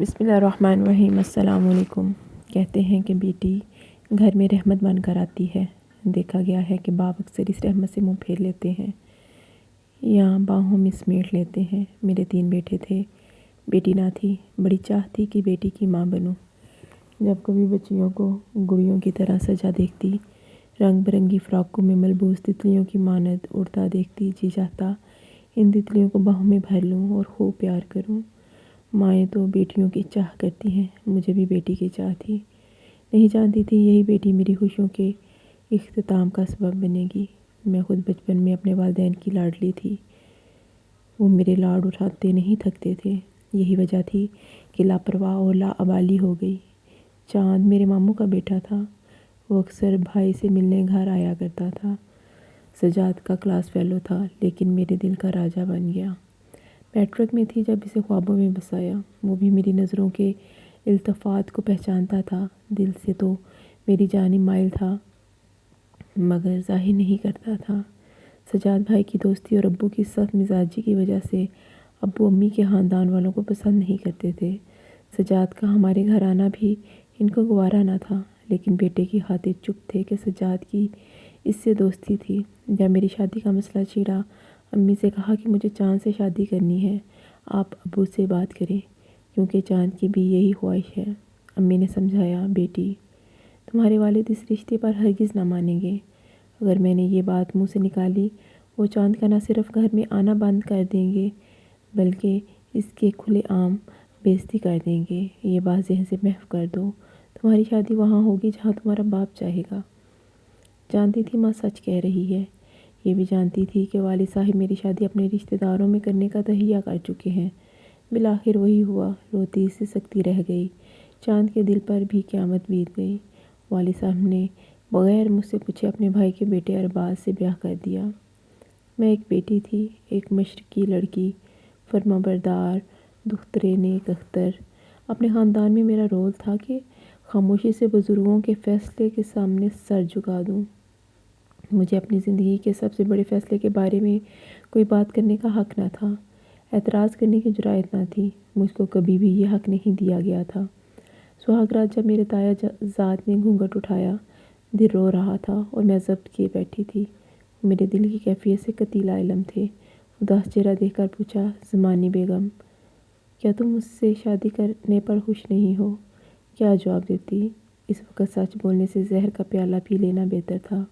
بسم اللہ الرحمن الرحیم۔ السلام علیکم۔ کہتے ہیں کہ بیٹی گھر میں رحمت بن کر آتی ہے۔ دیکھا گیا ہے کہ باپ اکثر اس رحمت سے منہ پھیر لیتے ہیں یا باہوں میں سمیٹ لیتے ہیں۔ میرے 3 بیٹے تھے، بیٹی نہ تھی۔ بڑی چاہ تھی کہ بیٹی کی ماں بنوں۔ جب کبھی بچیوں کو گڑیوں کی طرح سجا دیکھتی، رنگ برنگی فراقوں میں ملبوس تتلیوں کی مانند اڑتا دیکھتی، جی چاہتا ان تتلیوں کو باہوں میں بھر لوں اور خوب پیار کروں۔ مائیں تو بیٹیوں کی چاہ کرتی ہیں، مجھے بھی بیٹی کی چاہ تھی۔ نہیں جانتی تھی یہی بیٹی میری خوشیوں کے اختتام کا سبب بنے گی۔ میں خود بچپن میں اپنے والدین کی لاڈلی تھی۔ وہ میرے لاڈ اٹھاتے نہیں تھکتے تھے۔ یہی وجہ تھی کہ لاپرواہ اور لاابالی ہو گئی۔ چاند میرے ماموں کا بیٹا تھا۔ وہ اکثر بھائی سے ملنے گھر آیا کرتا تھا۔ سجاد کا کلاس فیلو تھا، لیکن میرے دل کا راجہ بن گیا۔ میٹرک میں تھی جب اسے خوابوں میں بسایا۔ وہ بھی میری نظروں کے التفات کو پہچانتا تھا۔ دل سے تو میری جانب مائل تھا، مگر ظاہر نہیں کرتا تھا۔ سجاد بھائی کی دوستی اور ابو کی سخت مزاجی کی وجہ سے ابو امی کے خاندان والوں کو پسند نہیں کرتے تھے۔ سجاد کا ہمارے گھر آنا بھی ان کو گوارا نہ تھا، لیکن بیٹے کی خاطر چپ تھے کہ سجاد کی اس سے دوستی تھی۔ جب میری شادی کا مسئلہ چھڑا، امی سے کہا کہ مجھے چاند سے شادی کرنی ہے، آپ ابو سے بات کریں، کیونکہ چاند کی بھی یہی خواہش ہے۔ امی نے سمجھایا، بیٹی تمہارے والد اس رشتے پر ہرگز نہ مانیں گے۔ اگر میں نے یہ بات منہ سے نکالی، وہ چاند کا نہ صرف گھر میں آنا بند کر دیں گے، بلکہ اس کے کھلے عام بے عزتی کر دیں گے۔ یہ بات ذہن سے محو کر دو، تمہاری شادی وہاں ہوگی جہاں تمہارا باپ چاہے گا۔ جانتی تھی ماں سچ کہہ رہی ہے۔ یہ بھی جانتی تھی کہ والد صاحب میری شادی اپنے رشتہ داروں میں کرنے کا تہیہ کر چکے ہیں۔ بالآخر وہی ہوا۔ روتی سے سکتی رہ گئی۔ چاند کے دل پر بھی قیامت بیت گئی۔ والد صاحب نے بغیر مجھ سے پوچھے اپنے بھائی کے بیٹے ارباز سے بیاہ کر دیا۔ میں ایک بیٹی تھی، ایک مشرقی لڑکی، فرمانبردار، دخترِ نیک اختر۔ اپنے خاندان میں میرا رول تھا کہ خاموشی سے بزرگوں کے فیصلے کے سامنے سر جھکا دوں۔ مجھے اپنی زندگی کے سب سے بڑے فیصلے کے بارے میں کوئی بات کرنے کا حق نہ تھا، اعتراض کرنے کی جرأت نہ تھی۔ مجھ کو کبھی بھی یہ حق نہیں دیا گیا تھا۔ سہاگ رات جب میرے تایا زاد نے گھونگھٹ اٹھایا، دل رو رہا تھا اور میں ضبط کیے بیٹھی تھی۔ وہ میرے دل کی کیفیت سے قطعی لا علم تھے۔ اداس چہرہ دیکھ کر پوچھا، زمانی بیگم، کیا تم مجھ سے شادی کرنے پر خوش نہیں ہو؟ کیا جواب دیتی؟ اس وقت سچ بولنے سے زہر کا پیالہ پی لینا بہتر تھا۔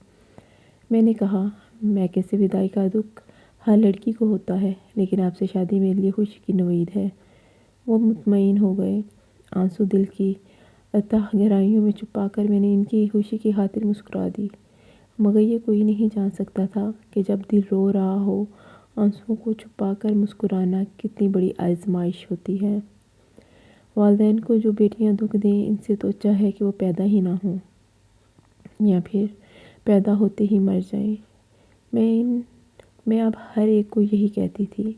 میں نے کہا، میکے سے وداعی کا دکھ ہر لڑکی کو ہوتا ہے، لیکن آپ سے شادی میرے لیے خوشی کی نوید ہے۔ وہ مطمئن ہو گئے۔ آنسو دل کی اتھاہ گہرائیوں میں چھپا کر میں نے ان کی خوشی کی خاطر مسکرا دی، مگر یہ کوئی نہیں جان سکتا تھا کہ جب دل رو رہا ہو، آنسوؤں کو چھپا کر مسکرانا کتنی بڑی آزمائش ہوتی ہے۔ والدین کو جو بیٹیاں دکھ دیں، ان سے تو اچھا ہے کہ وہ پیدا ہی نہ ہوں، یا پھر پیدا ہوتے ہی مر جائیں۔ میں اب ہر ایک کو یہی کہتی تھی۔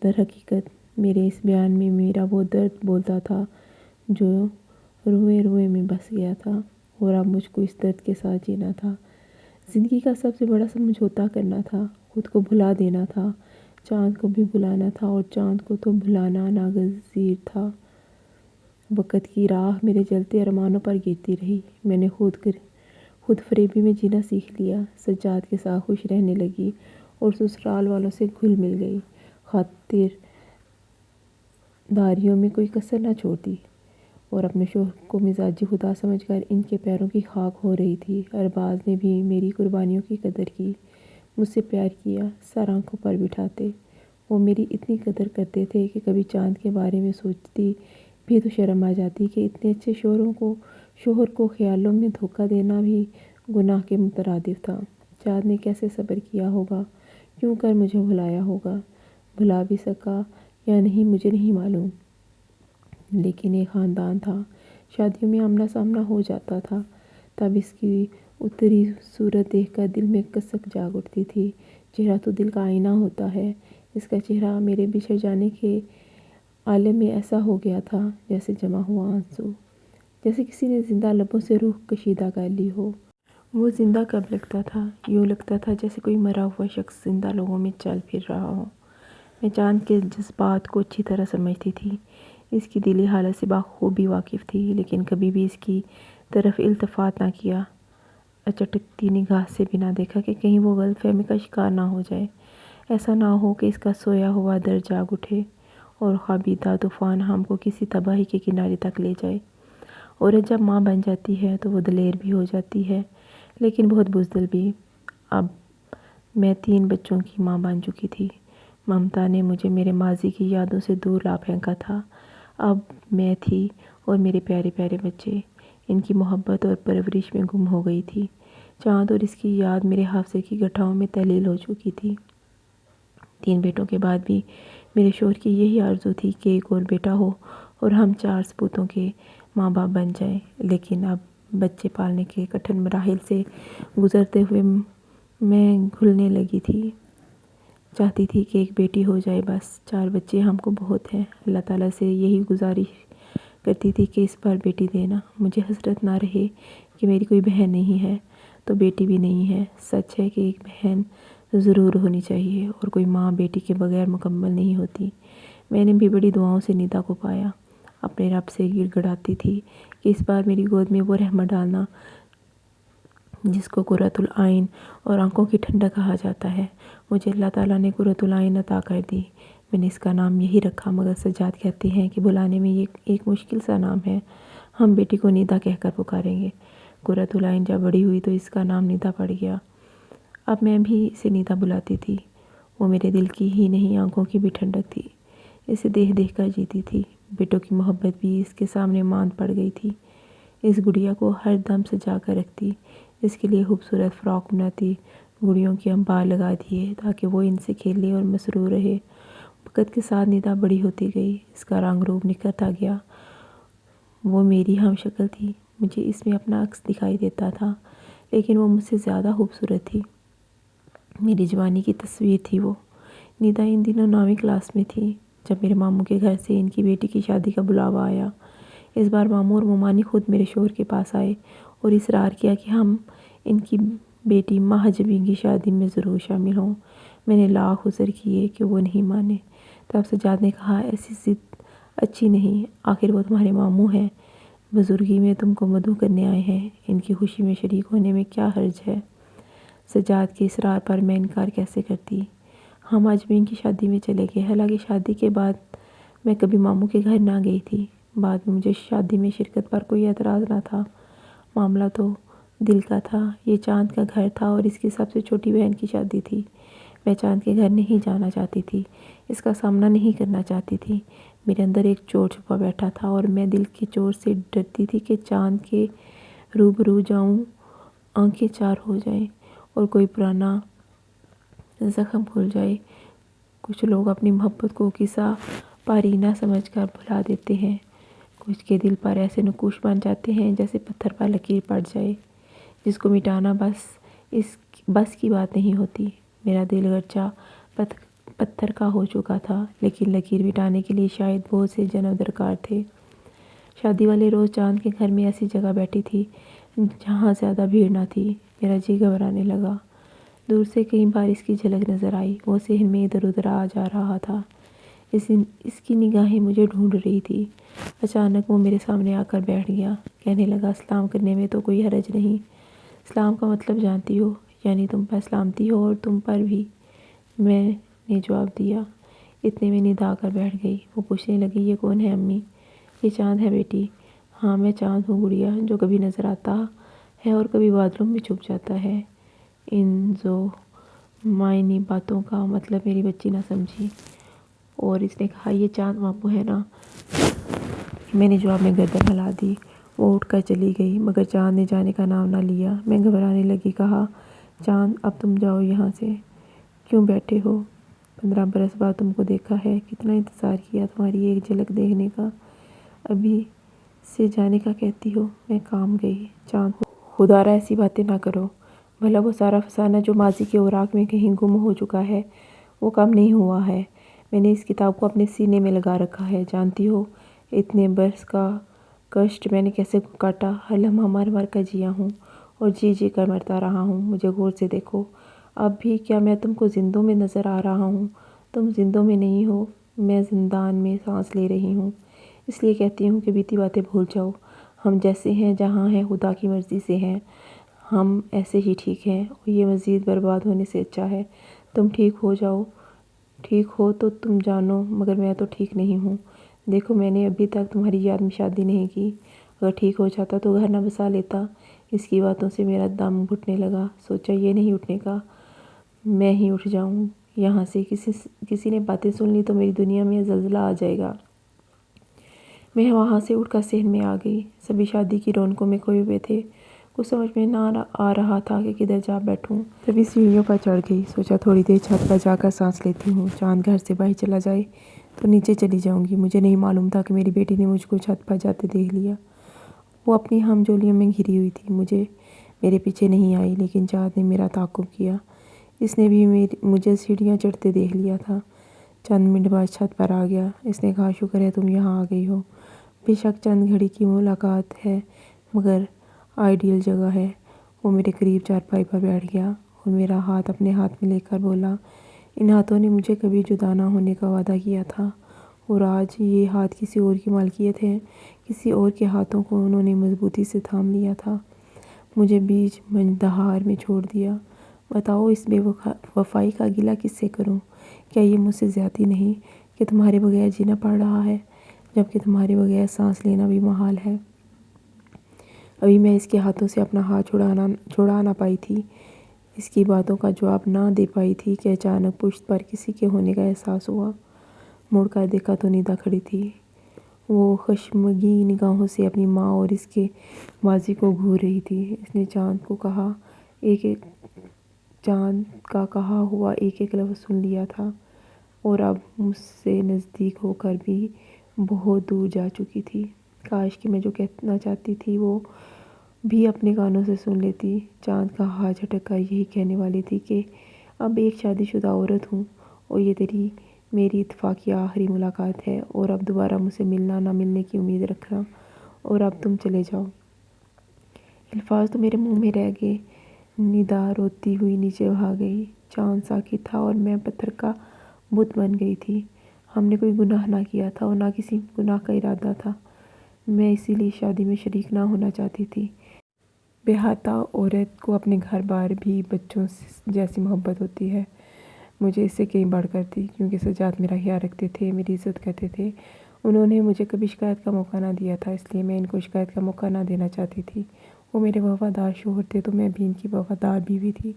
در حقیقت میرے اس بیان میں میرا وہ درد بولتا تھا جو روئے روئے میں بس گیا تھا، اور اب مجھ کو اس درد کے ساتھ جینا تھا۔ زندگی کا سب سے بڑا سمجھوتا کرنا تھا، خود کو بھلا دینا تھا، چاند کو بھی بھلانا تھا، اور چاند کو تو بھلانا ناگزیر تھا۔ وقت کی راہ میرے جلتے ارمانوں پر گرتی رہی۔ میں نے خود فریبی میں جینا سیکھ لیا، سجاد کے ساتھ خوش رہنے لگی اور سسرال والوں سے گھل مل گئی۔ خاطر داریوں میں کوئی کسر نہ چھوڑتی، اور اپنے شوہر کو مزاجِ خدا سمجھ کر ان کے پیروں کی خاک ہو رہی تھی۔ ارباز نے بھی میری قربانیوں کی قدر کی، مجھ سے پیار کیا، سر آنکھوں پر بٹھاتے۔ وہ میری اتنی قدر کرتے تھے کہ کبھی چاند کے بارے میں سوچتی بھی تو شرم آ جاتی کہ اتنے اچھے شوہر کو خیالوں میں دھوکہ دینا بھی گناہ کے مترادف تھا۔ چاند نے کیسے صبر کیا ہوگا، کیوں کر مجھے بھلایا ہوگا، بھلا بھی سکا یا نہیں مجھے نہیں معلوم، لیکن ایک خاندان تھا، شادیوں میں آمنا سامنا ہو جاتا تھا، تب اس کی اتری صورت دیکھ کر دل میں کسک جاگ اٹھتی تھی۔ چہرہ تو دل کا آئینہ ہوتا ہے۔ اس کا چہرہ میرے بچھڑ جانے کے عالم میں ایسا ہو گیا تھا جیسے جمع ہوا آنسو، جیسے کسی نے زندہ لبوں سے روح کشیدہ کر لی ہو۔ وہ زندہ کب لگتا تھا؟ یوں لگتا تھا جیسے کوئی مرا ہوا شخص زندہ لوگوں میں چل پھر رہا ہو۔ میں چاند کے جذبات کو اچھی طرح سمجھتی تھی۔ اس کی دلی حالت سے بخوبی واقف تھی، لیکن کبھی بھی اس کی طرف التفات نہ کیا، چٹکتی نگاہ سے بھی نہ دیکھا کہ کہیں وہ غلط فہمی کا شکار نہ ہو جائے۔ ایسا نہ ہو کہ اس کا سویا ہوا دل جاگ اٹھے اور خوابیدہ طوفان ہم کو کسی تباہی کے کنارے تک لے جائے۔ عورت جب ماں بن جاتی ہے تو وہ دلیر بھی ہو جاتی ہے، لیکن بہت بزدل بھی۔ اب میں 3 بچوں کی ماں بن چکی تھی۔ ممتا نے مجھے میرے ماضی کی یادوں سے دور لا پھینکا تھا۔ اب میں تھی اور میرے پیارے پیارے بچے، ان کی محبت اور پرورش میں گم ہو گئی تھی۔ چاند اور اس کی یاد میرے حافظے کی گٹھاؤں میں تحلیل ہو چکی تھی۔ 3 بیٹوں کے بعد بھی میرے شوہر کی یہی آرزو تھی کہ ایک اور بیٹا ہو اور ہم 4 سپوتوں کے ماں باپ بن جائیں، لیکن اب بچے پالنے کے کٹھن مراحل سے گزرتے ہوئے میں گھلنے لگی تھی۔ چاہتی تھی کہ ایک بیٹی ہو جائے بس، 4 بچے ہم کو بہت ہیں۔ اللہ تعالیٰ سے یہی گزارش کرتی تھی کہ اس بار بیٹی دینا، مجھے حسرت نہ رہے کہ میری کوئی بہن نہیں ہے تو بیٹی بھی نہیں ہے۔ سچ ہے کہ ایک بہن ضرور ہونی چاہیے اور کوئی ماں بیٹی کے بغیر مکمل نہیں ہوتی۔ میں نے بھی بڑی دعاؤں سے ندا کو پایا، اپنے رب سے گڑ گڑاتی تھی کہ اس بار میری گود میں وہ رحمت ڈالنا جس کو قرۃ العین اور آنکھوں کی ٹھنڈک کہا جاتا ہے۔ مجھے اللہ تعالیٰ نے قرۃ العین عطا کر دی۔ میں نے اس کا نام یہی رکھا، مگر سجاد کہتے ہیں کہ بلانے میں یہ ایک مشکل سا نام ہے، ہم بیٹی کو ندا کہہ کر پکاریں گے۔ قرۃ العین جب بڑی ہوئی تو اس کا نام ندا پڑ گیا۔ اب میں بھی اسے ندا بلاتی تھی۔ وہ میرے دل کی ہی نہیں آنکھوں کی بھی ٹھنڈک تھی، اسے دیکھ دیکھ کر جیتی تھی۔ بیٹوں کی محبت بھی اس کے سامنے ماند پڑ گئی تھی۔ اس گڑیا کو ہر دم سجا کر رکھتی، اس کے لیے خوبصورت فراک بناتی، گڑیوں کے انبار لگا دیے تاکہ وہ ان سے کھیلے اور مسرور رہے۔ وقت کے ساتھ ندا بڑی ہوتی گئی، اس کا رنگ روپ نکھرتا گیا۔ وہ میری ہم شکل تھی، مجھے اس میں اپنا عکس دکھائی دیتا تھا، لیکن وہ مجھ سے زیادہ خوبصورت تھی۔ میری جوانی کی تصویر تھی وہ۔ ندا ان دنوں 9ویں کلاس میں تھی جب میرے ماموں کے گھر سے ان کی بیٹی کی شادی کا بلاوا آیا۔ اس بار ماموں اور ممانی خود میرے شوہر کے پاس آئے اور اصرار کیا کہ ہم ان کی بیٹی ماہ جبیں کی شادی میں ضرور شامل ہوں۔ میں نے لاکھ عذر کیے کہ وہ نہیں مانے۔ تب سجاد نے کہا، ایسی ضد اچھی نہیں، آخر وہ تمہارے ماموں ہیں، بزرگی میں تم کو مدعو کرنے آئے ہیں، ان کی خوشی میں شریک ہونے میں کیا حرج ہے۔ سجاد کے اصرار پر میں انکار کیسے کرتی۔ ہم اجمین کی شادی میں چلے گئے، حالانکہ شادی کے بعد میں کبھی ماموں کے گھر نہ گئی تھی۔ بعد میں مجھے شادی میں شرکت پر کوئی اعتراض نہ تھا، معاملہ تو دل کا تھا۔ یہ چاند کا گھر تھا اور اس کی سب سے چھوٹی بہن کی شادی تھی۔ میں چاند کے گھر نہیں جانا چاہتی تھی، اس کا سامنا نہیں کرنا چاہتی تھی۔ میرے اندر ایک چور چھپا بیٹھا تھا اور میں دل کے چور سے ڈرتی تھی کہ چاند کے روبرو جاؤں، آنکھیں 4 ہو جائیں اور کوئی پرانا زخم کھل جائے۔ کچھ لوگ اپنی محبت کو قصہ پارینہ سمجھ کر بھلا دیتے ہیں، کچھ کے دل پر ایسے نقوش بن جاتے ہیں جیسے پتھر پر لکیر پڑ جائے، جس کو مٹانا بس کی بات نہیں ہوتی۔ میرا دل گرچہ پتھر کا ہو چکا تھا، لیکن لکیر مٹانے کے لیے شاید بہت سے جنم درکار تھے۔ شادی والے روز چاند کے گھر میں ایسی جگہ بیٹھی تھی جہاں زیادہ بھیڑ نہ تھی۔ میرا جی گھبرانے لگا۔ دور سے کئی بار اس کی جھلک نظر آئی، وہ صحن میں ادھر ادھر آ جا رہا تھا، اس کی نگاہیں مجھے ڈھونڈ رہی تھی۔ اچانک وہ میرے سامنے آ کر بیٹھ گیا، کہنے لگا، سلام کرنے میں تو کوئی حرج نہیں، سلام کا مطلب جانتی ہو، یعنی تم پر سلامتی ہو اور تم پر بھی۔ میں نے جواب دیا۔ اتنے میں ندا آ کر بیٹھ گئی۔ وہ پوچھنے لگی، یہ کون ہے امی؟ یہ چاند ہے بیٹی۔ ہاں میں چاند ہوں گڑیا، جو کبھی نظر آتا ہے اور کبھی بادلوں میں چھپ جاتا ہے۔ ان زمینی باتوں کا مطلب میری بچی نہ سمجھی اور اس نے کہا، یہ چاند ماموں ہے نا؟ میں نے جواب میں گردن ہلا دی۔ وہ اٹھ کر چلی گئی، مگر چاند نے جانے کا نام نہ لیا۔ میں گھبرانے لگی، کہا، چاند اب تم جاؤ یہاں سے۔ کیوں بیٹھے ہو؟ 15 برس بعد تم کو دیکھا ہے، کتنا انتظار کیا تمہاری ایک جھلک دیکھنے کا، ابھی سے جانے کا کہتی ہو۔ میں کام گئی۔ چاند، خدا را ایسی باتیں نہ کرو، بھلا وہ سارا فسانہ جو ماضی کے اوراق میں کہیں گم ہو چکا ہے وہ کم نہیں ہوا ہے؟ میں نے اس کتاب کو اپنے سینے میں لگا رکھا ہے، جانتی ہو اتنے برس کا کشٹ میں نے کیسے کاٹا، ہر لمحہ مر مر کر جیا ہوں اور جی جی کر مرتا رہا ہوں۔ مجھے غور سے دیکھو، اب بھی کیا میں تم کو زندوں میں نظر آ رہا ہوں؟ تم زندوں میں نہیں ہو، میں زندان میں سانس لے رہی ہوں۔ اس لیے کہتی ہوں کہ بیتی باتیں بھول جاؤ، ہم جیسے ہیں جہاں ہیں خدا کی مرضی سے ہیں، ہم ایسے ہی ٹھیک ہیں، اور یہ مزید برباد ہونے سے اچھا ہے تم ٹھیک ہو جاؤ۔ ٹھیک ہو تو تم جانو، مگر میں تو ٹھیک نہیں ہوں۔ دیکھو میں نے ابھی تک تمہاری یاد میں شادی نہیں کی، اگر ٹھیک ہو جاتا تو گھر نہ بسا لیتا۔ اس کی باتوں سے میرا دم گھٹنے لگا، سوچا یہ نہیں اٹھنے کا، میں ہی اٹھ جاؤں یہاں سے، کسی نے باتیں سن لی تو میری دنیا میں زلزلہ آ جائے گا۔ میں وہاں سے اٹھ کر صحن میں آ گئی، سبھی شادی کی رونقوں میں کھوئے ہوئے تھے، کچھ سمجھ میں نہ آ رہا تھا کہ کدھر جا بیٹھوں۔ سبھی سیڑھیوں پر چڑھ گئی، سوچا تھوڑی دیر چھت پر جا کر سانس لیتی ہوں، چاند گھر سے باہر چلا جائے تو نیچے چلی جاؤں گی۔ مجھے نہیں معلوم تھا کہ میری بیٹی نے مجھ کو چھت پر جاتے دیکھ لیا۔ وہ اپنی ہم جولیوں میں گھری ہوئی تھی، میرے پیچھے نہیں آئی، لیکن چاند نے میرا تعاقب کیا، اس نے بھی مجھے سیڑھیاں چڑھتے دیکھ لیا تھا۔ چند منٹ بعد چھت پر آ گیا، اس نے کہا شکر ہے تم یہاں آ گئی ہو، بے شک چند گھڑی کی ملاقات ہے مگر آئیڈیل جگہ ہے۔ وہ میرے قریب چارپائی پر بیٹھ گیا اور میرا ہاتھ اپنے ہاتھ میں لے کر بولا، ان ہاتھوں نے مجھے کبھی جدا نہ ہونے کا وعدہ کیا تھا، اور آج یہ ہاتھ کسی اور کی ملکیت ہے، کسی اور کے ہاتھوں کو انہوں نے مضبوطی سے تھام لیا تھا، مجھے بیچ مجدہار میں چھوڑ دیا۔ بتاؤ اس بے وفائی کا گلہ کس سے کروں؟ کیا یہ مجھ سے زیادتی نہیں کہ تمہارے بغیر جینا پڑ رہا ہے، جبکہ تمہارے بغیر سانس لینا بھی محال ہے؟ ابھی میں اس کے ہاتھوں سے اپنا ہاتھ چھڑا نہ پائی تھی، اس کی باتوں کا جواب نہ دے پائی تھی کہ اچانک پشت پر کسی کے ہونے کا احساس ہوا۔ مڑ کر دیکھا تو ندا کھڑی تھی، وہ خشمگین نگاہوں سے اپنی ماں اور اس کے ماضی کو گھور رہی تھی۔ اس نے چاند کا کہا ہوا ایک ایک لفظ سن لیا تھا، اور اب مجھ سے نزدیک ہو کر بھی بہت دور جا چکی تھی۔ کاش کہ میں جو کہنا چاہتی تھی وہ بھی اپنے کانوں سے سن لیتی۔ چاند کا ہاتھ جھٹک کر یہی کہنے والی تھی کہ اب ایک شادی شدہ عورت ہوں، اور یہ میری اتفاقیہ آخری ملاقات ہے، اور اب دوبارہ مجھ سے ملنا نہ ملنے کی امید رکھنا، اور اب تم چلے جاؤ۔ الفاظ تو میرے منہ میں رہ گئے، ندا روتی ہوئی نیچے بھاگ گئی۔ چاند ساکت تھا اور میں پتھر کا بت بن گئی تھی۔ ہم نے کوئی گناہ نہ کیا تھا اور نہ کسی گناہ کا ارادہ تھا، میں اسی لیے شادی میں شریک نہ ہونا چاہتی تھی۔ بے حیاء عورت کو اپنے گھر بار بھی بچوں جیسی محبت ہوتی ہے، مجھے اس سے کہیں بڑھ کر تھی، کیونکہ سجاد میرا خیال رکھتے تھے، میری عزت کرتے تھے، انہوں نے مجھے کبھی شکایت کا موقع نہ دیا تھا، اس لیے میں ان کو شکایت کا موقع نہ دینا چاہتی تھی۔ وہ میرے وفادار شوہر تھے تو میں بھی ان کی وفادار بیوی تھی۔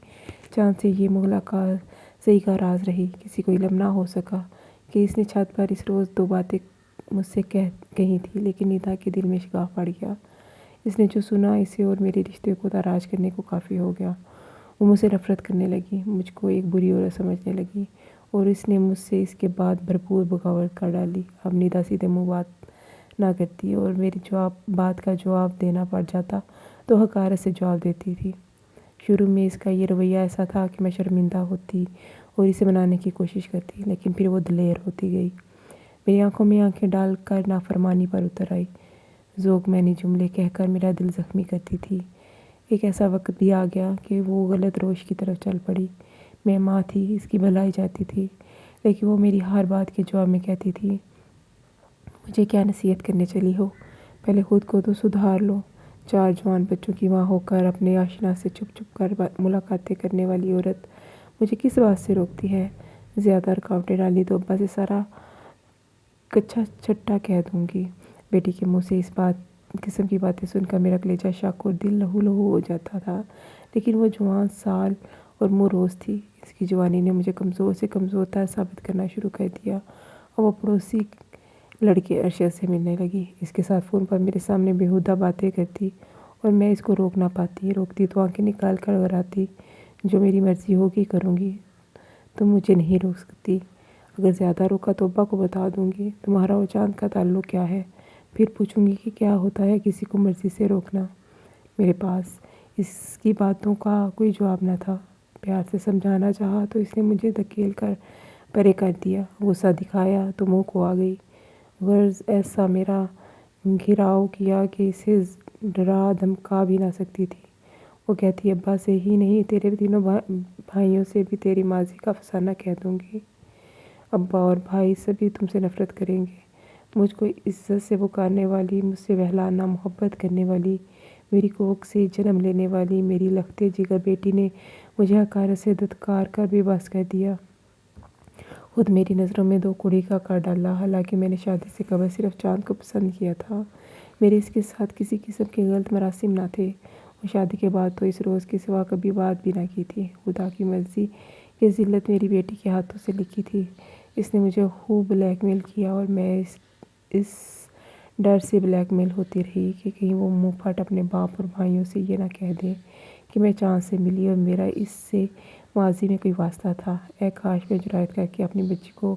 چاند سے یہ ملاقات صحیح کا راز رہی، کسی کو علم نہ ہو سکا کہ اس نے چھت پر اس روز 2 باتیں مجھ سے کہی تھی، لیکن ندا کے دل میں شگاف پڑ گیا۔ اس نے جو سنا اسے اور میرے رشتے کو تاراج کرنے کو کافی ہو گیا۔ وہ مجھ سے نفرت کرنے لگی، مجھ کو ایک بری عورت سمجھنے لگی، اور اس نے مجھ سے اس کے بعد بھرپور بغاوت کر ڈالی۔ اب ندا سیدھے منہ بات نہ کرتی، اور میری بات کا جواب دینا پڑ جاتا تو حقارت سے جواب دیتی تھی۔ شروع میں اس کا یہ رویہ ایسا تھا کہ میں شرمندہ ہوتی اور اسے منانے کی کوشش کرتی، لیکن پھر وہ دلیر ہوتی گئی، میری آنکھوں میں آنکھیں ڈال کر نافرمانی پر اتر آئی، ذوق میں نے جملے کہہ کر میرا دل زخمی کرتی تھی۔ ایک ایسا وقت بھی آ گیا کہ وہ غلط روش کی طرف چل پڑی۔ میں ماں تھی، اس کی بھلائی چاہتی تھی، لیکن وہ میری ہر بات کے جواب میں کہتی تھی، مجھے کیا نصیحت کرنے چلی ہو، پہلے خود کو تو سدھار لو۔ 4 جوان بچوں کی ماں ہو کر اپنے آشنا سے چھپ چھپ کر ملاقاتیں کرنے والی عورت مجھے کس بات سے روکتی ہے؟ زیادہ رکاوٹیں ڈالی تو ابا سے سارا کچا چٹا کہہ دوں گی۔ بیٹی کے منہ سے اس قسم کی باتیں سن کر میرا کلیجہ شک اور دل لہو لہو ہو جاتا تھا، لیکن وہ جوان سال اور منہ روز تھی، اس کی جوانی نے مجھے کمزور سے کمزور تر ثابت کرنا شروع کر دیا، اور وہ پڑوسی لڑکے ارشد سے ملنے لگی، اس کے ساتھ فون پر میرے سامنے بیہودہ باتیں کرتی، اور میں اس کو روک نہ پاتی، روکتی تو آنکھیں نکال کر غراتی، جو میری مرضی ہوگی کروں گی، تم مجھے نہیں روک سکتی، اگر زیادہ روکا تو ابا کو بتا دوں گی، تمہارا اور چاند کا تعلق کیا ہے، پھر پوچھوں گی کہ کیا ہوتا ہے کسی کو مرضی سے روکنا۔ میرے پاس اس کی باتوں کا کوئی جواب نہ تھا، پیار سے سمجھانا چاہا تو اس نے مجھے دھکیل کر پرے کر دیا، غصہ دکھایا تو منہ کو آ گئی، غرض ایسا میرا گھیراؤ کیا کہ اسے ڈرا دھمکا بھی نہ سکتی تھی۔ وہ کہتی، ابا سے ہی نہیں تیرے تینوں بھائیوں سے بھی تیری ماضی کا افسانہ کہہ دوں گی، ابا اور بھائی سبھی تم سے نفرت کریں گے، مجھ کو عزت سے پکارنے والی، مجھ سے بہلانا محبت کرنے والی، میری کوکھ سے جنم لینے والی میری لگتے جگر بیٹی نے مجھے حقارت سے دھتکار کر بے بس کر دیا۔ خود میری نظروں میں دو کوڑی کا کر ڈالا، حالانکہ میں نے شادی سے قبل صرف چاند کو پسند کیا تھا۔ میرے اس کے ساتھ کسی قسم کے غلط مراسم نہ تھے، اور شادی کے بعد تو اس روز کے سوا کبھی بات بھی نہ کی تھی۔ خدا کی مرضی، یہ ذلت میری بیٹی کے ہاتھوں سے لکھی تھی۔ اس نے مجھے خوب بلیک میل کیا، اور میں اس ڈر سے بلیک میل ہوتی رہی کہ کہیں وہ منہ پھٹ اپنے باپ اور بھائیوں سے یہ نہ کہہ دے کہ میں چاند سے ملی اور میرا اس سے ماضی میں کوئی واسطہ تھا۔ اے کاش میں جرأت کر کے اپنی بچی کو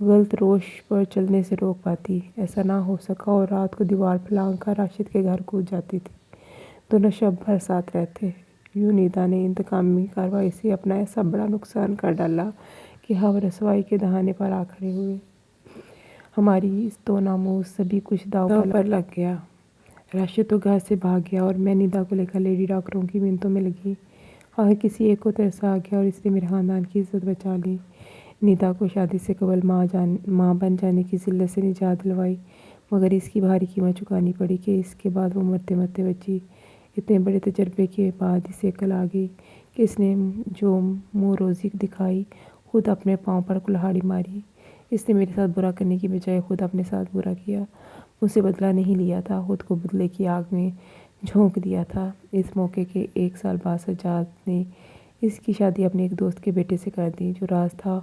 غلط روش پر چلنے سے روک پاتی۔ ایسا نہ ہو سکا، اور رات کو دیوار پر لانگ کر راشد کے گھر کود جاتی تھی۔ دونوں شب بھر ساتھ رہتے۔ یوں نیدا نے انتقامی کارروائی سے اپنا ایسا بڑا نقصان کر ڈالا کہ ہم رسوائی کے دہانے پر آ کھڑے ہوئے۔ ہماری اس تو ناموس سبھی کچھ داؤ پر لگ گیا۔ راشد تو گھر سے بھاگ گیا، اور میں نیدا کو لے کر لیڈی ڈاکٹروں کی منتوں میں لگی۔ آخر کسی ایک کو ترس آ گیا، اور اس نے میرے خاندان کی عزت بچا لی۔ نیدا کو شادی سے قبل ماں بن جانے کی ذلت سے نجات دلوائی، مگر اس کی بھاری قیمت چکانی پڑی کہ اس کے بعد وہ مرتے مرتے بچی۔ اتنے بڑے تجربے کے بعد اسے عقل آ گئی کہ اس نے جو منہ روزی دکھائی، خود اپنے پاؤں پر کلہاڑی ماری۔ اس نے میرے ساتھ برا کرنے کی بجائے خود اپنے ساتھ برا کیا۔ مجھ سے بدلہ نہیں لیا تھا، خود کو بدلے کی آگ میں جھونک دیا تھا۔ اس موقع کے 1 سال بعد سجاد نے اس کی شادی اپنے ایک دوست کے بیٹے سے کر دی۔ جو راز تھا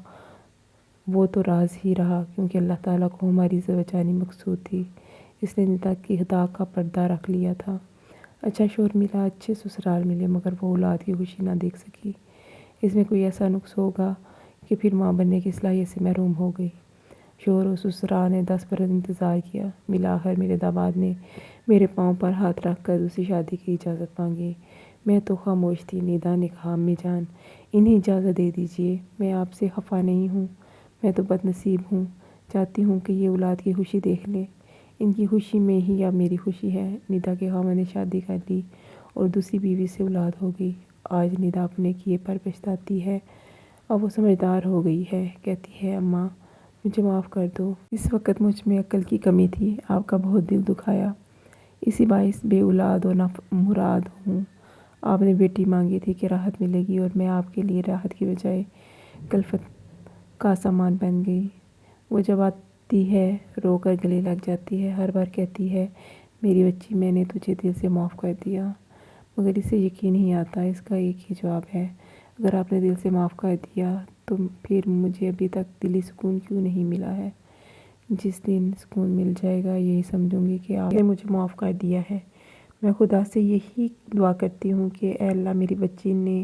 وہ تو راز ہی رہا، کیونکہ اللہ تعالیٰ کو ہماری عزت بچانی مقصود تھی۔ اس نے نیدا کی خدا کا پردہ رکھ لیا تھا۔ اچھا شوہر ملا، اچھے سسرال ملے، مگر وہ اولاد کی خوشی نہ دیکھ سکی۔ اس میں کوئی ایسا نقص ہوگا کہ پھر ماں بننے کی صلاحیت سے محروم ہو گئی۔ شوہر و سسرا نے 10 برس انتظار کیا۔ بالآخر میرے داماد نے میرے پاؤں پر ہاتھ رکھ کر دوسری شادی کی اجازت مانگی۔ میں تو خاموش تھی۔ نیدا نے کہا، امی جان، انہیں اجازت دے دیجیے، میں آپ سے خفا نہیں ہوں۔ میں تو بد نصیب ہوں، چاہتی ہوں کہ یہ اولاد کی خوشی دیکھ لیں۔ ان کی خوشی میں ہی اب میری خوشی ہے۔ نیدا کے خاوند نے شادی کر لی اور دوسری بیوی سے اولاد ہو گئی۔ آج نیدا اپنے کیے پر پچھتاتی ہے۔ اب وہ سمجھدار ہو گئی ہے۔ کہتی ہے، اماں مجھے معاف کر دو۔ اس وقت مجھ میں عقل کی کمی تھی، آپ کا بہت دل دکھایا، اسی باعث بے اولاد و نامراد ہوں۔ آپ نے بیٹی مانگی تھی کہ راحت ملے گی، اور میں آپ کے لیے راحت کی بجائے کلفت کا سامان بن گئی۔ وہ جب آتی ہے رو کر گلے لگ جاتی ہے، ہر بار کہتی ہے، میری بچی، میں نے تجھے دل سے معاف کر دیا۔ مگر اسے یقین نہیں آتا۔ اس کا ایک ہی جواب ہے، اگر آپ نے دل سے معاف کر دیا تو پھر مجھے ابھی تک دلی سکون کیوں نہیں ملا ہے؟ جس دن سکون مل جائے گا یہی سمجھوں گی کہ آپ نے مجھے معاف کر دیا ہے۔ میں خدا سے یہی دعا کرتی ہوں کہ اے اللہ، میری بچی نے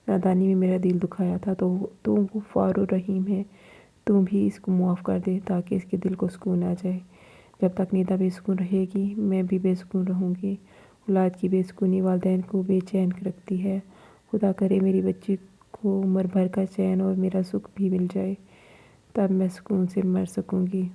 نادانی میں میرا دل دکھایا تھا، تو غفار الرحیم ہے، تو بھی اس کو معاف کر دے تاکہ اس کے دل کو سکون آ جائے۔ جب تک نیدا بے سکون رہے گی میں بھی بے سکون رہوں گی۔ اولاد کی بے سکونی والدین کو بے چین رکھتی ہے۔ خدا کرے میری بچی کو عمر بھر کا چین اور میرا سکھ بھی مل جائے، تب میں سکون سے مر سکوں گی۔